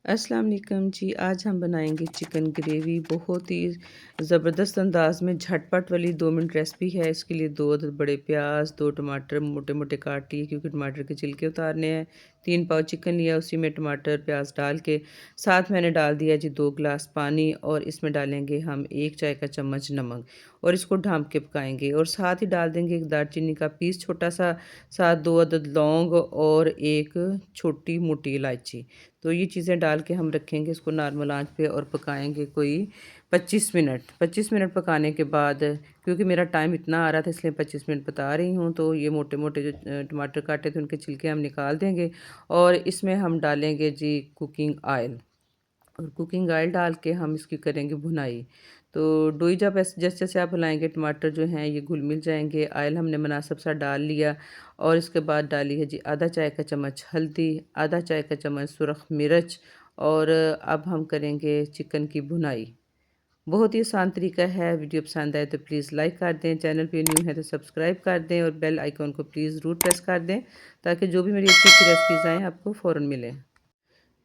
अस्सलाम वालेकुम जी। आज हम बनाएंगे चिकन ग्रेवी। बहुत ही ज़बरदस्त अंदाज में झटपट वाली 2 मिनट रेसिपी है। इसके लिए 2 बड़े प्याज, 2 टमाटर मोटे मोटे काट लिए क्योंकि टमाटर के छिलके उतारने हैं। 3 पाव चिकन लिया, उसी में टमाटर प्याज डाल के साथ मैंने डाल दिया जी 2 गिलास पानी, और इसमें डालेंगे हम 1 चाय का चम्मच नमक और इसको ढाँप के पकाएंगे। और साथ ही डाल देंगे एक दालचीनी का पीस छोटा सा, साथ 2 अदद लौंग और एक छोटी मोटी इलायची। तो ये चीज़ें डाल के हम रखेंगे इसको नॉर्मल आंच पे और पकाएंगे कोई 25 मिनट पकाने के बाद, क्योंकि मेरा टाइम इतना आ रहा था इसलिए 25 मिनट बता रही हूँ। तो ये मोटे मोटे जो टमाटर काटे थे उनके छिलके हम निकाल देंगे और इसमें हम डालेंगे जी कुकिंग ऑयल। और कुकिंग ऑयल डाल के हम इसकी करेंगे भुनाई। तो डोई जब जैसे जैसे आप हिलाएंगे टमाटर जो हैं ये घुल मिल जाएंगे। ऑयल हमने मुनासिब सा डाल लिया और इसके बाद डाली है जी आधा 1 चाय का चम्मच हल्दी, आधा 1 चाय का चम्मच सुरख मिर्च। और अब हम करेंगे चिकन की भुनाई। बहुत ही आसान तरीका है। वीडियो पसंद आए तो प्लीज़ लाइक कर दें, चैनल पे न्यू है तो सब्सक्राइब कर दें और बेल आइकॉन को प्लीज़ ज़रूर प्रेस कर दें ताकि जो भी मेरी अच्छी अच्छी रेसिपीज़ आएँ आपको फ़ौरन मिलें।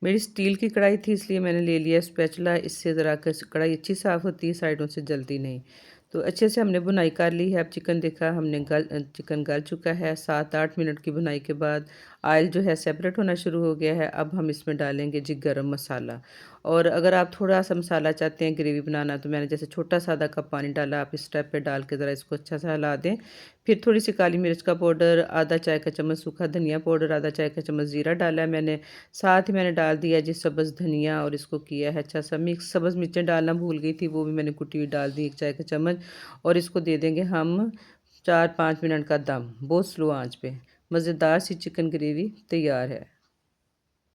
मेरी स्टील की कढ़ाई थी इसलिए मैंने ले लिया स्पैचुला। इससे ज़रा कढ़ाई अच्छी साफ़ होती है, साइडों से जलती नहीं। तो अच्छे से हमने भुनाई कर ली है। अब चिकन देखा हमने चिकन गल चुका है। 7-8 मिनट की भुनाई के बाद ऑयल जो है सेपरेट होना शुरू हो गया है। अब हम इसमें डालेंगे जी गरम मसाला। और अगर आप थोड़ा सा मसाला चाहते हैं ग्रेवी बनाना तो मैंने जैसे छोटा सा आधा कप पानी डाला। आप इस स्टेप पे डाल के ज़रा इसको अच्छा सा हिला दें। फिर थोड़ी सी काली मिर्च का पाउडर, आधा 1 चाय का चम्मच सूखा धनिया पाउडर, आधा 1 चाय का चम्मच ज़ीरा डाला है मैंने। साथ ही मैंने डाल दिया जी सब्ज़ धनिया और इसको किया है अच्छा सा मिक्स। सब्ज़ मिर्चें डालना भूल गई थी, वो भी मैंने कुटी हुई डाल दी 1 चाय का चम्मच। और इसको दे देंगे हम 4-5 मिनट का दम बहुत स्लो आंच पे। मज़ेदार सी चिकन ग्रेवी तैयार है।